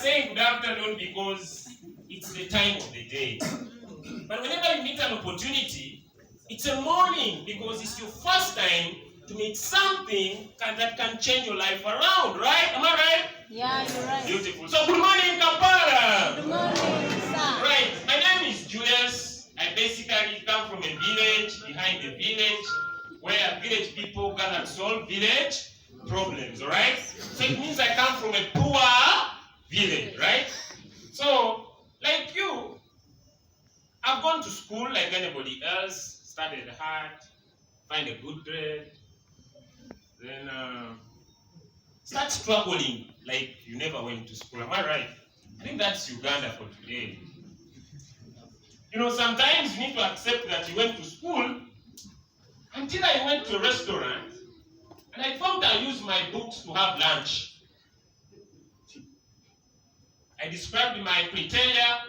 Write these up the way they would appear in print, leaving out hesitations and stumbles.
saying good afternoon because it's the time of the day. But whenever you meet an opportunity, it's a morning because it's your first time to meet something that can change your life around, right? Am I right? Yeah, you're right. Beautiful. So good morning, Kampala. Good morning, sir. Right. My name is Julius. I basically come from a village, behind the village, where village people gather to solve village problems, all right? So it means I come from a poor village, right? So, like you, I've gone to school like anybody else, studied hard, find a good grade, then start struggling like you never went to school. Am I right? I think that's Uganda for today. You know, sometimes you need to accept that you went to school until I went to a restaurant and I found I used my books to have lunch. I described my criteria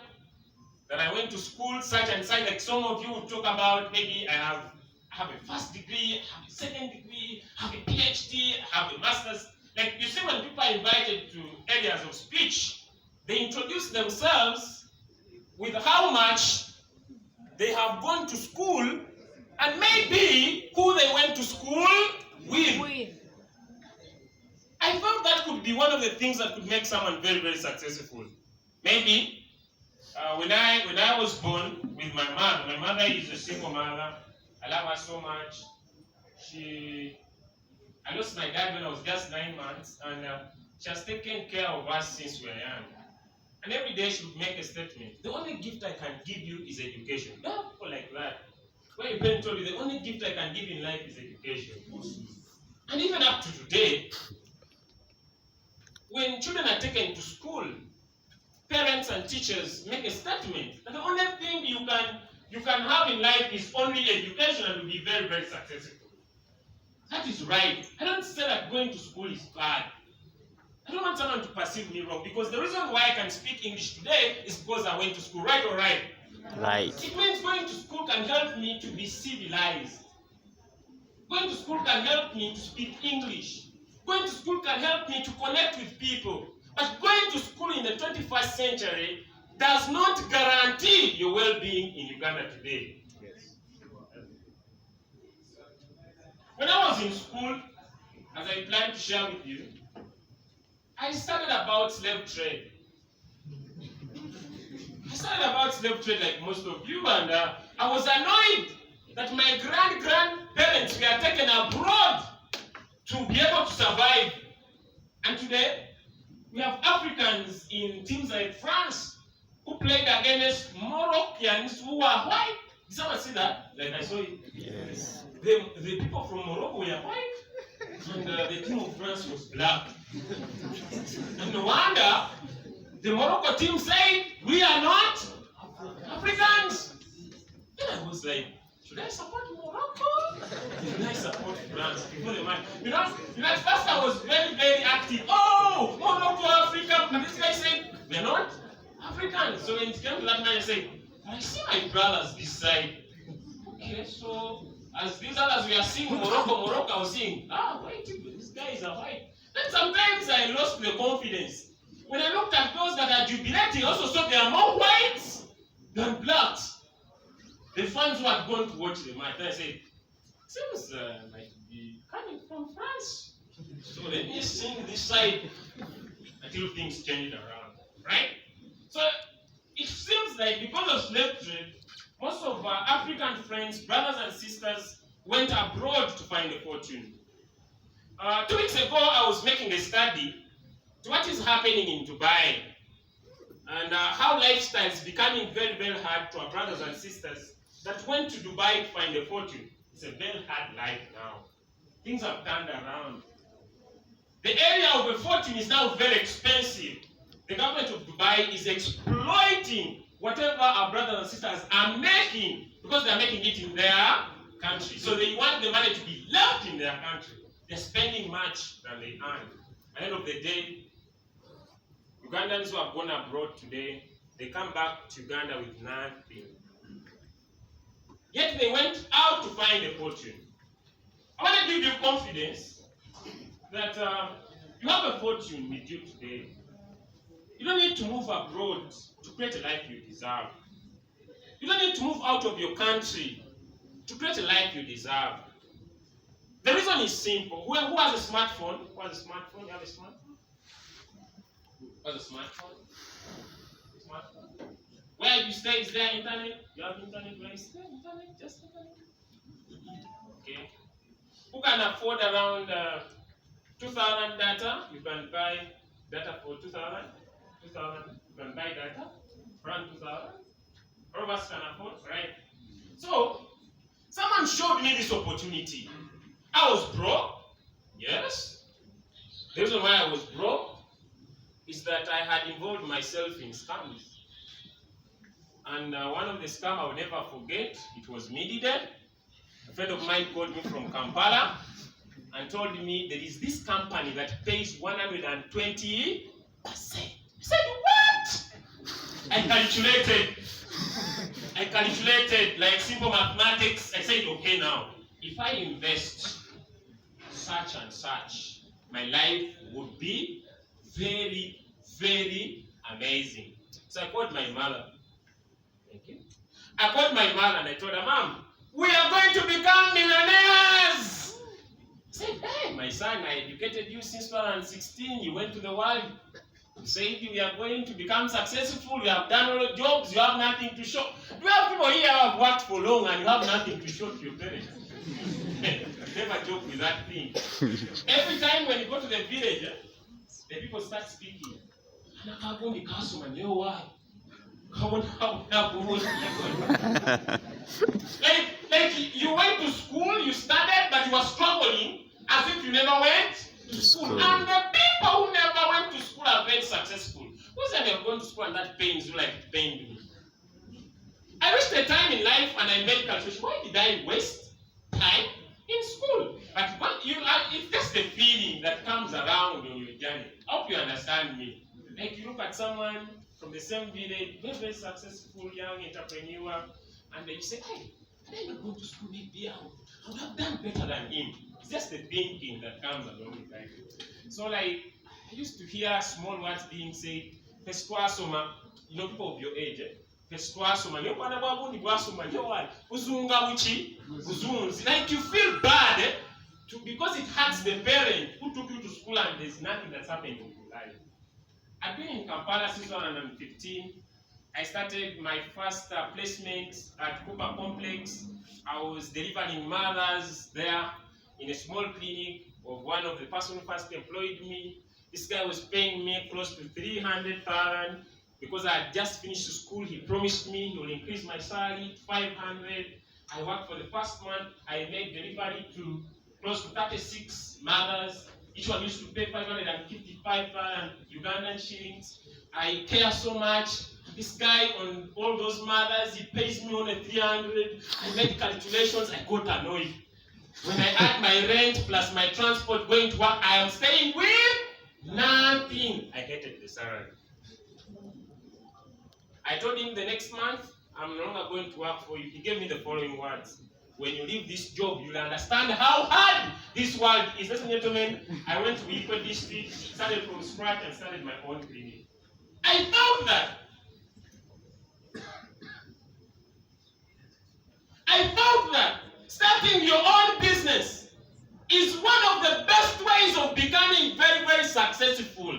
that I went to school, such and such, like some of you would talk about, maybe I have a first degree, I have a second degree, I have a PhD, I have a master's. Like you see when people are invited to areas of speech, they introduce themselves with how much they have gone to school and maybe who they went to school with. I thought that could be one of the things that could make someone very, very successful. Maybe when I was born with my mother is a single mother. I love her so much. I lost my dad when I was just 9 months, and she has taken care of us since we were young. And every day she would make a statement. The only gift I can give you is education. There are people like that. Where your parents told you the only gift I can give in life is education. And even up to today, when children are taken to school, parents and teachers make a statement that the only thing you can have in life is only education and you'll be very, very successful. That is right. I don't say that going to school is bad. I don't want someone to perceive me wrong, because the reason why I can speak English today is because I went to school, right or right? Right. It means going to school can help me to be civilized. Going to school can help me to speak English. Going to school can help me to connect with people. But going to school in the 21st century does not guarantee your well-being in Uganda today. Yes. When I was in school, as I plan to share with you, I studied about slave trade. I studied about slave trade like most of you, and I was annoyed that my grandparents were taken abroad to be able to survive. And today, we have Africans in teams like France who played against Moroccans who are white. Did someone see that? Like I saw it. Yes. The people from Morocco were white, and the team of France was black. And no wonder the Morocco team said, "We are not Africans." And I was like, should I support Morocco? Should I support France? You know, at first I was very, very active. Oh, Morocco, Africa. And this guy said, we're not Africans. So when it came to that man, I said, I see my brothers this side. Okay, so as these others were seeing Morocco, I was seeing, wait, these guys are white. Then sometimes I lost the confidence. When I looked at those that are jubilating, I also saw they are more whites than blacks. The fans who had gone to watch the match, I said, seems like be coming from France. So let me sing this side until things changed around, right? So it seems like because of slave trade, most of our African friends, brothers and sisters, went abroad to find a fortune. 2 weeks ago, I was making a study to what is happening in Dubai and how lifestyle is becoming very, very hard to our brothers and sisters that went to Dubai to find a fortune. It's a very hard life now. Things have turned around. The area of a fortune is now very expensive. The government of Dubai is exploiting whatever our brothers and sisters are making because they are making it in their country. So they want the money to be left in their country. They're spending much than they earn. At the end of the day, Ugandans who have gone abroad today, they come back to Uganda with nothing. Yet they went out to find a fortune. I want to give you confidence that you have a fortune with you today. You don't need to move abroad to create a life you deserve. You don't need to move out of your country to create a life you deserve. The reason is simple. Who has a smartphone? Who has a smartphone? You have a smartphone? Who has a smartphone? Smartphone. Where you stay, is there internet? You have internet? Where is there internet? Just internet. Okay. Who can afford around 2,000 data? You can buy data for 2,000. 2,000. You can buy data around 2,000. All of us can afford, right? So, someone showed me this opportunity. I was broke. Yes. The reason why I was broke is that I had involved myself in scams. And one of the scams I will never forget, it was mid-day. A friend of mine called me from Kampala and told me there is this company that pays 120%. I said, what? I calculated like simple mathematics. I said, okay, now, if I invest such and such, my life would be very, very amazing. So I called my mother. Thank you. I called my mother and I told her, Mom, we are going to become millionaires. I said, hey, my son, I educated you since 2016. You went to the world. You said we are going to become successful. You have done all the jobs. You have nothing to show. Do you have people here who have worked for long and you have nothing to show to your parents? Never joke with that thing. Every time when you go to the village, the people start speaking. Like you went to school, you studied, but you were struggling as if you never went to school. And the people who never went to school are very successful. Who said they are going to school and that pains you like it pained me? I reached a time in life and I made calculation. Why did I waste time in school? But it's just the feeling that comes around on your journey. I hope you understand me. Like you look at someone from the same village, very, very successful young entrepreneur, and you say, hey, I not go to school, maybe I would have done better than him. It's just the thinking that comes along with life. So like, I used to hear small words being said, Fesquasoma, you know, people of your age, Fesquasoma, like you feel bad because it hurts the parent who took you to school and there's nothing that's happening in your life. I've been in Kampala since 2015. I started my first placement at Kooki complex. I was delivering mothers there in a small clinic of one of the person who first employed me. This guy was paying me close to 300,000 because I had just finished school. He promised me he will increase my salary to 500. I worked for the first month. I made delivery to close to 36 mothers. Each one used to pay 555,000 Ugandan shillings. I care so much. This guy on all those mothers, he pays me only 300. I made calculations. I got annoyed. When I add my rent plus my transport going to work, I am staying with nothing. I hated the salary. I told him the next month, I'm no longer going to work for you. He gave me the following words. When you leave this job, you'll understand how hard this world is. Ladies and gentlemen, I went to Equal District, started from scratch, and started my own clinic. I found that. Starting your own business is one of the best ways of becoming very, very successful.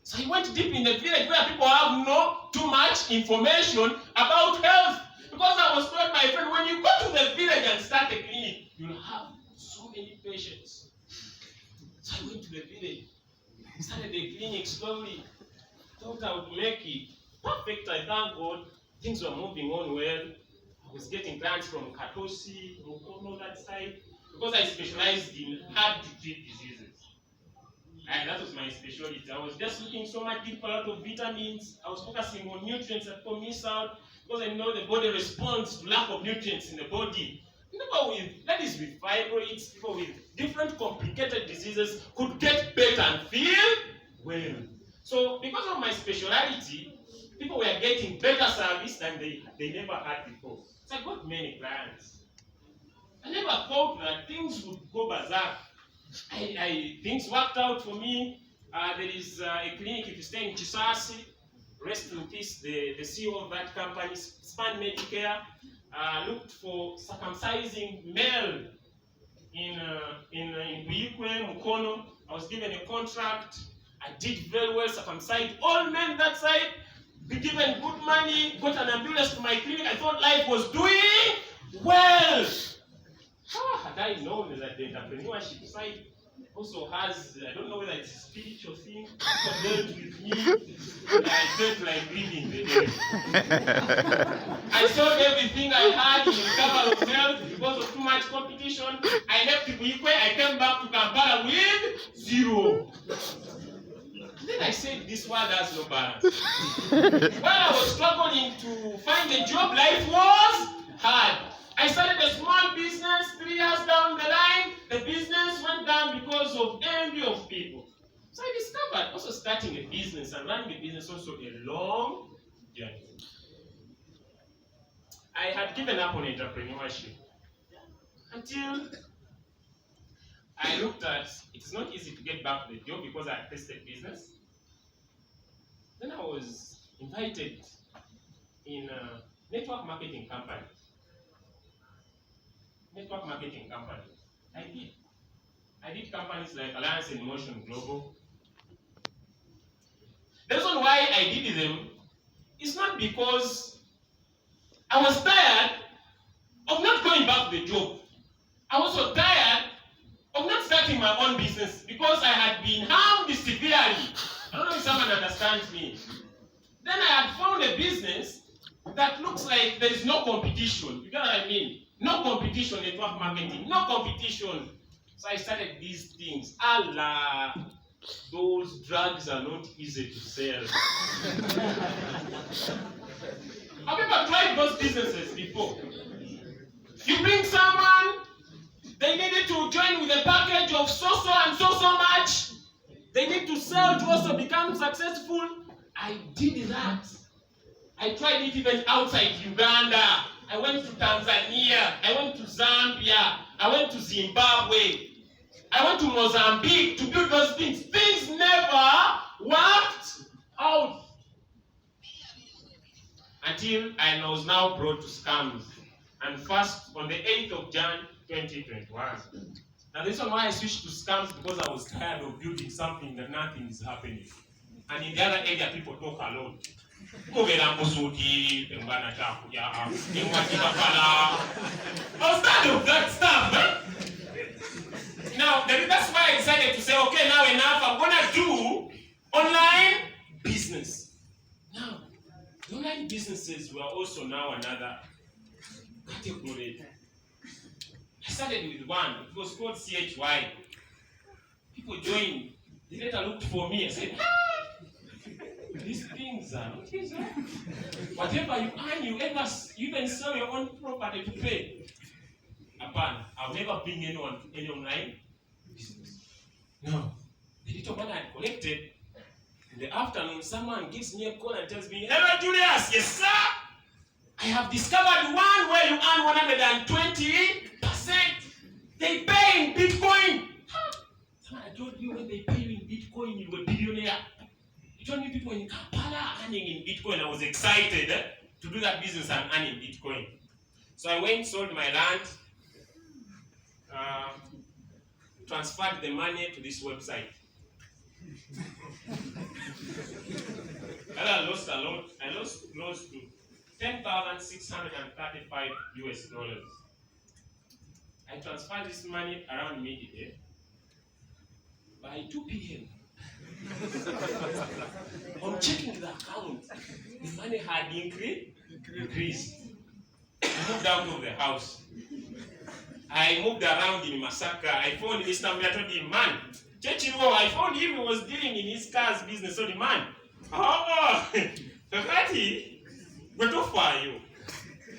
So I went deep in the village where people have not too much information about health. Because I was told, my friend, when you go to the village and start a clinic, you'll have so many patients. So I went to the village, started the clinic slowly, thought I would make it perfect. I thank God, things were moving on well. I was getting clients from Katosi, Mukono, that side, because I specialized in hard to treat diseases. And that was my specialty. I was just looking so much deep, a lot of vitamins. I was focusing on nutrients that people miss out, because I know the body responds to lack of nutrients in the body. People with, that is with fibroids, people with different complicated diseases could get better and feel well. So because of my specialty, people were getting better service than they never had before. So I got many clients. I never thought that things would go berserk. Things worked out for me. There is a clinic, if you stay in Chisasi, rest in peace, the CEO of that company, Span Medicare, looked for circumcising male in Buikwe, Mukono. I was given a contract. I did very well, circumcised all men that side, be given good money, got an ambulance to my clinic. I thought life was doing well. Had I known that the entrepreneurship side also has, I don't know whether it's a spiritual thing, but dealt with me, and I felt like leaving the day. I sold everything I had in the cover of health because of too much competition. I left Buikwe, I came back to Kampala with 0. Then I said, this world has no balance. While I was struggling to find a job, life was hard. I started a small business. 3 years down the line, the business went down because of envy of people. So I discovered also starting a business and running a business also a long journey. I had given up on entrepreneurship until I looked at it's not easy to get back to the job because I had tested business. Then I was invited in a network marketing company. Network marketing company. I did companies like Alliance in Motion Global. The reason why I did them is not because I was tired of not going back to the job. I was so tired of not starting my own business because I had been harmed severely. I don't know if someone understands me. Then I had found a business that looks like there is no competition. You know what I mean? No competition, network marketing, no competition. So I started these things. Allah, those drugs are not easy to sell. Have you ever tried those businesses before? You bring someone, they needed to join with a package of so and so much. They need to sell to also become successful. I did that. I tried it even outside Uganda. I went to Tanzania. I went to Zambia. I went to Zimbabwe. I went to Mozambique to build those things. Things never worked out. Until I was now brought to scams. And first, on the 8th of January 2021. Now, the reason why I switched to scams because I was tired of building something that nothing is happening. And in the other area, people talk alone. I was tired of that stuff. Now, that's why I decided to say, okay, now enough, I'm going to do online business. Now, the online businesses were also now another category. I started with one. It was called CHY. People joined. They later looked for me and said, these things are not easy. Whatever you earn, you even sell your own property to pay. I've never been anyone to any online business. No. The little money I had collected, in the afternoon, someone gives me a call and tells me, hello, Julius, yes, sir. I have discovered one where you earn 120%. They pay in Bitcoin. Someone I told you when they pay you in Bitcoin, you were a billionaire. You told me people in Kampala earning in Bitcoin. I was excited to do that business and earn in Bitcoin. So I went, sold my land, transferred the money to this website. And I lost a lot. I lost close to $10,635 US. I transferred this money around midday. By 2 p.m. on checking the account, the money had increased. I moved out of the house. I moved around in Masaka. I found this number. I told him, man, I found him. He was dealing in his car's business. So the man, Kakati, we're too far, you.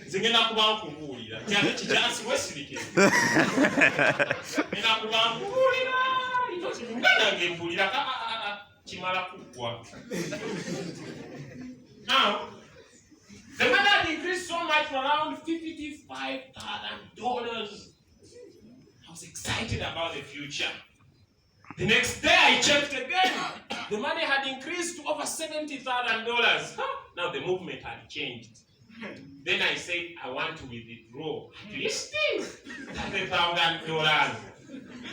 Zingena kuba kumbulira. Kyale kijansi wesilike. Ina kuba kumbulira. Itochi ngana ngembulira chimala kugwa. Now, the money had increased so much to around $55,000. I was excited about the future. The next day I checked again. The money had increased to over $70,000. Now the movement had changed. Then I said, I want to withdraw at least $30,000.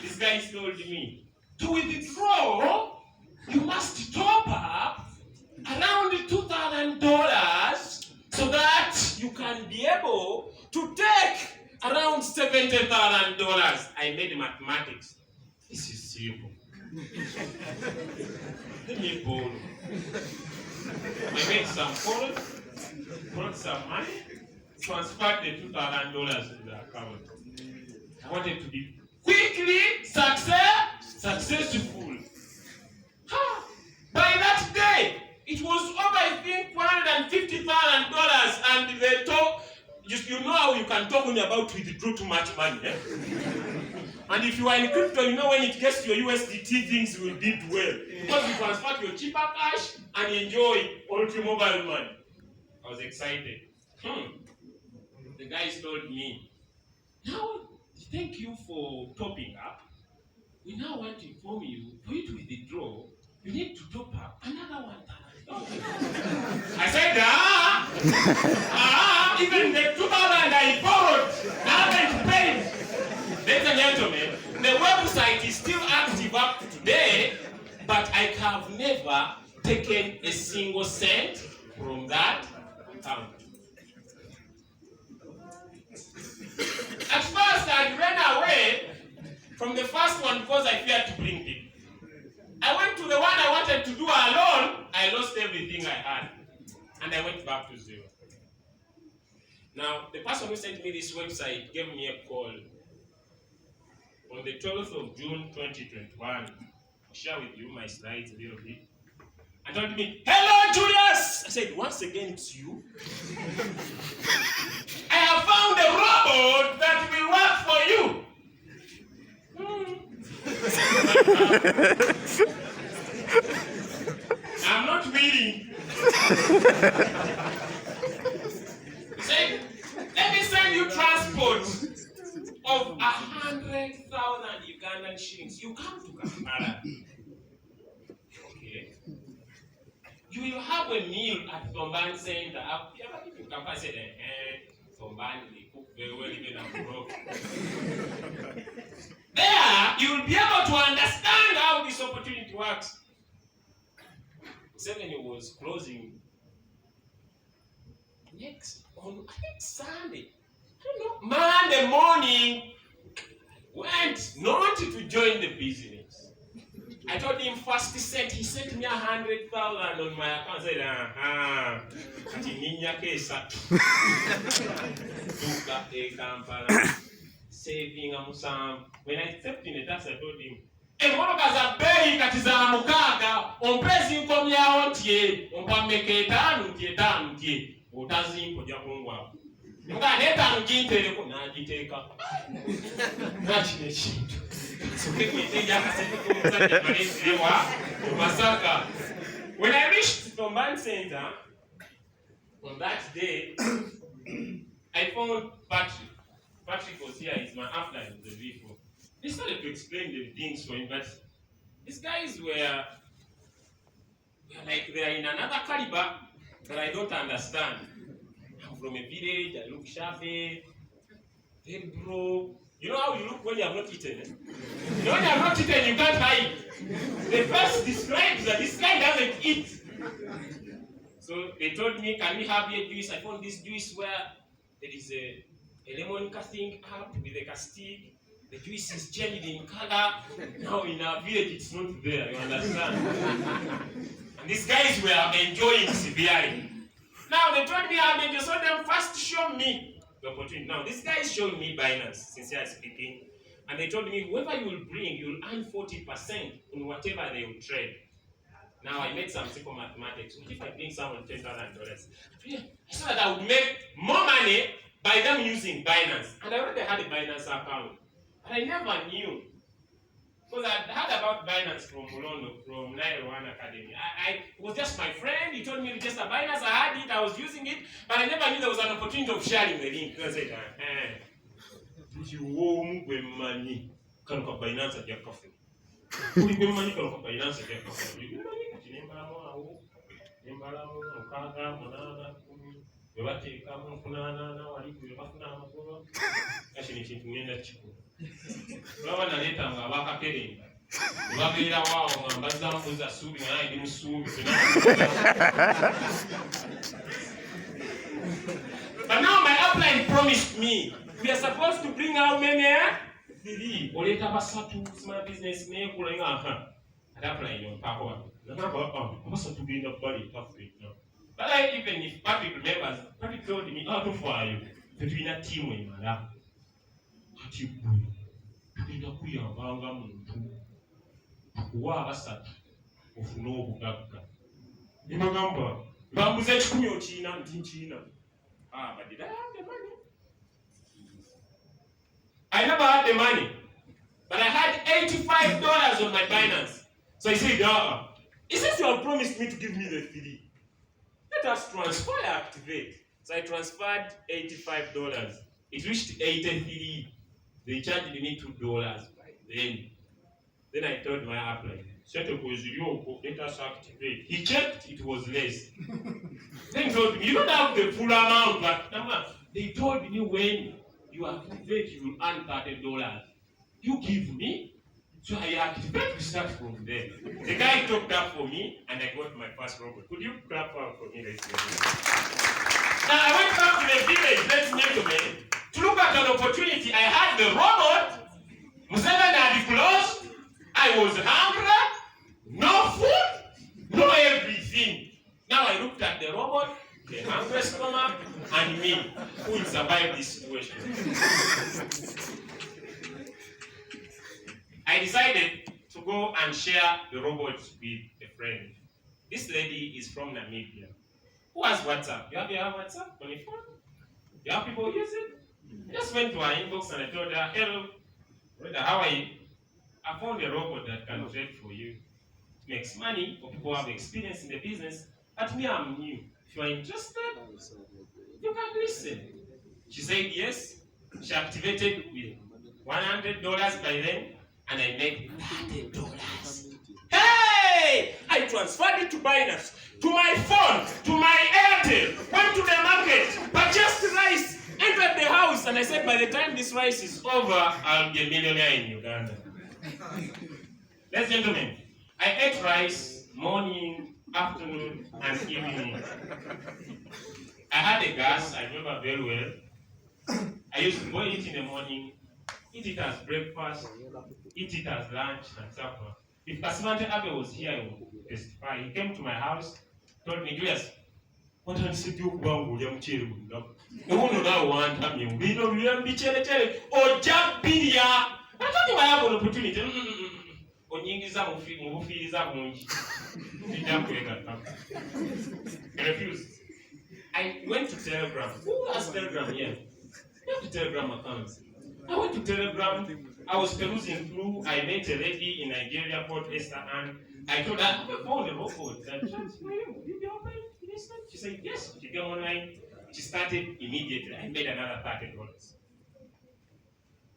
This guy told me, to withdraw, you must top up around $2,000 so that you can be able to take around $70,000. I made mathematics. This is simple. Let me borrow. I made some calls, brought some money, transferred the $2,000 to the account. I wanted to be quickly successful. By that day, it was over, I think, $150,000, and they talk. You know how you can talk when you're about to withdraw too much money, eh? And if you are in crypto, you know when it gets to your USDT, things will do well. Because you transfer your cheaper cash and enjoy all your mobile money. I was excited. The guys told me, now, thank you for topping up. We now want to inform you, for you to withdraw, you need to top up another $1,000. I said, even the $2,000 I borrowed, I haven't paid. Ladies and gentlemen, the website is still active up to today, but I have never taken a single cent from that account. At first, I ran away from the first one because I feared to bring people. I went to the one I wanted to do alone. I lost everything I had. And I went back to zero. Now, the person who sent me this website gave me a call on the 12th of June 2021. I'll share with you my slides a little bit. And told me, hello, Julius! I said, once again, it's you. I have found a robot that will work for you. I'm not willing. He said, let me send you transport of 100,000 Ugandan shillings. You come to Kampala. Okay. You will have a meal at Kabanda Center. I've never been to Kampala. I said, Kabanda, they cook very well, even abroad. There, you will be able to understand how this opportunity works. 7 was closing on Sunday. I don't know. Monday morning, went not to join the business. I told him first he sent me 100,000 on my account. I said, Kampala, saving when I stepped in the tax, I told him, emboloka za bei kati za mukaga ompezi nkomya ontie ompameke tanu tie utazimpo ja kungwa nga neta nginte ko najiteka nachine chintu sokekweteja kasetukumza malesiwa masaka. When I reached Kabanda Center on that day, I found Patrick was here. He's my upline of the vehicle. They started to explain the things for him, but these guys were like they are in another caliber that I don't understand. I'm from a village, I look shabby, very broke. You know how you look when you have not eaten? Eh? You know when you have not eaten, you can't hide. The first describes that this guy doesn't eat. So they told me, can we have a juice? I found this juice where there is a lemon thing up with a stick. The juice is changed in color. Now in our village, it's not there. You understand? And these guys were enjoying severely. Now they told me how they just told them first show me the opportunity. Now this guy is showing me Binance, sincerely speaking, and they told me whoever you will bring, you will earn 40% on whatever they will trade. Now I made some simple mathematics. What if I bring someone $10,000? I saw that I would make more money by them using Binance, and I already had a Binance account. But I never knew. Because I heard about Binance from London, from Nairobi Academy. It was just my friend. He told me to register Binance. I had it. I was using it. But I never knew there was an opportunity of sharing the link. I said, if you owe me money, come to Binance at your coffee. Kuli kwe manyika luka finance keko. Manyika kinembalamu awo. Nembalamu mukaaga munana kumi. Webateekamu nkunaanaana wali kwe bafuna amagoba. Kati kintu ngenda kikulu. Olaba naleetanga abakakerenga. Babeera waawo nga mbazza mbuza ssuubi nga naye ndi mu ssuubi. But now my upline promised me we are supposed to bring how many? 3. Oleta basatu small business nekula nga upline on pako. Basatu genda bali perfect now. But even if Patrick remembers, Patrick told me out of fire between a team in Mala. Ati bwe. Tugenda kuyambanga muntu. Wa basatu ofuna obugagga. Nimagamba bambuze ekikumi okiina nti nkiina. But did I have the money? I never had the money. But I had $85 on my Binance. So I said, he says you have promised me to give me the 3. Let us transfer and activate. So I transferred $85. It reached 83. They charged me $2. Then I told my upline, let us activate. He checked, it was less. Then he told me, you don't have the full amount, but they told me when you activate, you will earn $30. You give me, so I activate, we start from there. The guy took that for me, and I got my first robot. Could you clap for me? Now I went back to the village, ladies and gentlemen, to look at an opportunity. I had the robot, Museveni had closed, I was hungry, no food, no everything. Now I looked at the robot, the hungry stomach, and me, who will survive this situation. I decided to go and share the robot with a friend. This lady is from Namibia. Who has WhatsApp? You have WhatsApp on your phone? You have people use it? I just went to her inbox and I told her, hello, how are you? I found a robot that can trade for you. It makes money for people who have experience in the business. But me, I'm new. If you are interested, you can listen. She said yes. She activated with $100 by then, and I made $30. Hey! I transferred it to Binance, to my phone, to my Airtel, went to the market, purchased rice, entered the house, and I said, by the time this rice is over, I'll be a millionaire in Uganda. Ladies and gentlemen, I ate rice morning, afternoon, and evening. I had a gas, I remember very well. I used to go eat in the morning, eat it as breakfast, eat it as lunch and supper. If Kasivante Abe was here, he would testify. He came to my house, told me, Julius, what did I say to you? I want to you. We don't really be or jump bilia. I thought you might have an opportunity. I refused. I went to Telegram. Who has Telegram here? You have the Telegram accounts. I went to Telegram. I was perusing through. I met a lady in Nigeria called Esther, and I told her, I found a robot that chats for you. Will you be open? She said, yes. She came online. She started immediately. I made another $30.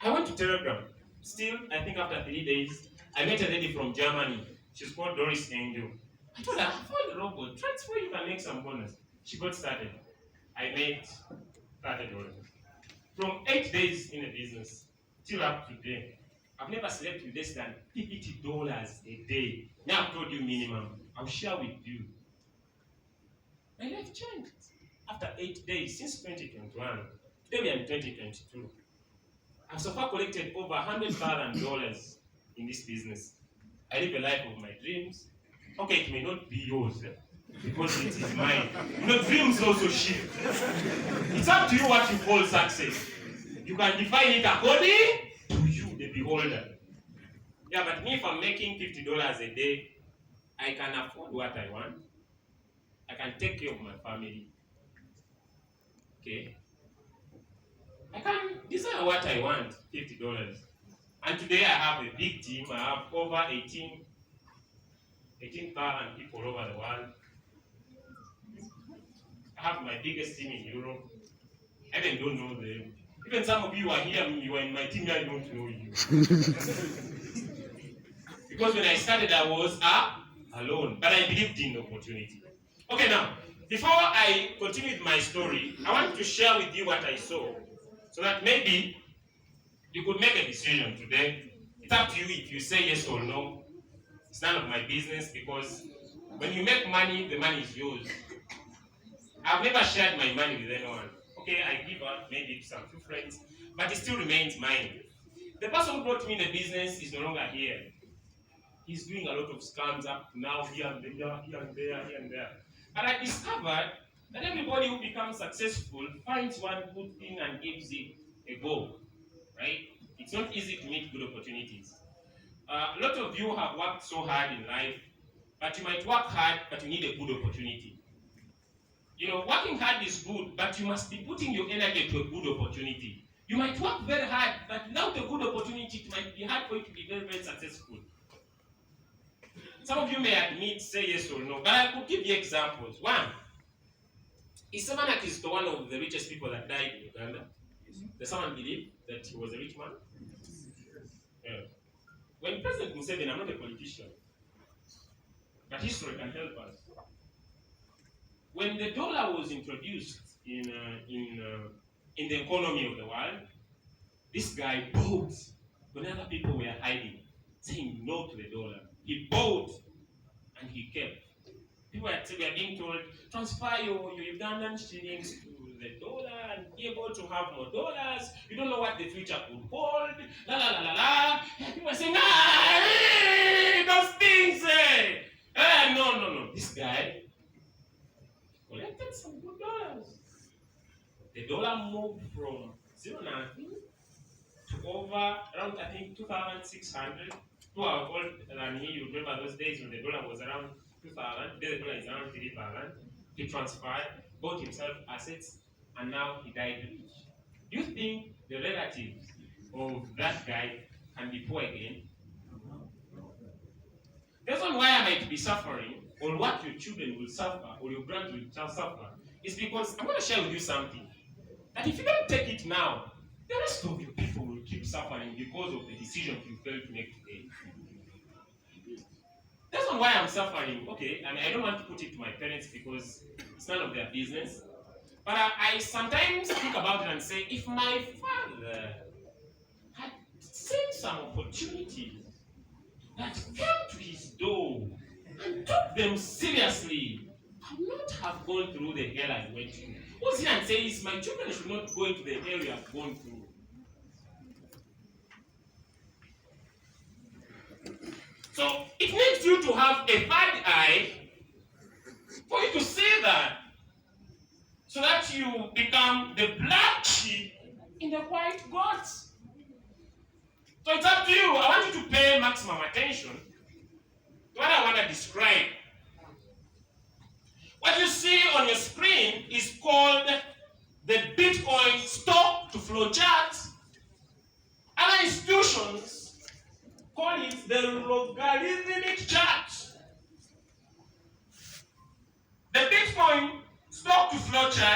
I went to Telegram. Still, I think after 3 days, I met a lady from Germany. She's called Doris Angel. I told her, I found a robot. Transfer, you can make some bonus. She got started. I made $30. From 8 days in the business till up to today, I've never slept with less than $50 a day. Now I've told you minimum. I'll share with you. My life changed after 8 days since 2021. Today we are in 2022. I've so far collected over $100,000 in this business. I live a life of my dreams. Okay, it may not be yours, because it is mine. Dreams also shift. It's up to you what you call success. You can define it according to you, the beholder. Yeah, but me, if I'm making $50 a day, I can afford what I want. I can take care of my family. Okay? I can decide what I want, $50. And today I have a big team. I have over 18,000 people over the world. I have my biggest team in Europe. I even don't know them. Even some of you are here, you are in my team, I don't know you. Because when I started, I was alone. But I believed in opportunity. Okay, now, before I continue with my story, I want to share with you what I saw. So that maybe you could make a decision today. It's up to you if you say yes or no. It's none of my business because when you make money, the money is yours. I've never shared my money with anyone. Okay, I give out maybe to some few friends, but it still remains mine. The person who brought me the business is no longer here. He's doing a lot of scams up now, here and there, here and there, here and there. And I discovered that everybody who becomes successful finds one good thing and gives it a go. Right? It's not easy to meet good opportunities. A lot of you have worked so hard in life, but you might work hard, but you need a good opportunity. You know, working hard is good, but you must be putting your energy to a good opportunity. You might work very hard, but without a good opportunity, it might be hard for you to be very, very successful. Some of you may admit, say yes or no, but I could give you examples. One, Isamanak is one of the richest people that died in Uganda. Does someone believe that he was a rich man? Yeah. When President Museveni, I'm not a politician, but history can help us. When the dollar was introduced in the economy of the world, this guy bought when other people were hiding, saying no to the dollar. He bought and he kept. People were being told, transfer your Ugandan shillings to the dollar and be able to have more dollars. You don't know what the future could hold. La la la la la. People were saying, those things. No. This guy collected some good dollars. The dollar moved from 0 nothing to over around, I think, 2,600. Who are old than me, you remember those days when the dollar was around 2,000, the dollar is around 3,000. He transferred, bought himself assets, and now he died rich. Do you think the relatives of that guy can be poor again? The reason why I might be suffering, or what your children will suffer, or your grandchildren will suffer, is because I'm going to share with you something. That if you don't take it now, the rest of your people will keep suffering because of the decisions you failed to make today. That's not why I'm suffering. Okay, I don't want to put it to my parents because it's none of their business. But I sometimes think about it and say, if my father had seen some opportunities that came to his door and took them seriously, I would not have gone through the hell I went through. What's here and says, my children should not go into the hell you have gone through. So it needs you to have a bad eye for you to see that, so that you become the black sheep in the white goats. So it's up to you. I want you to pay maximum attention to what I want to describe. What you see on your screen is called the Bitcoin stock to flow chart. Other institutions call it the logarithmic chart. The Bitcoin stock to flow chart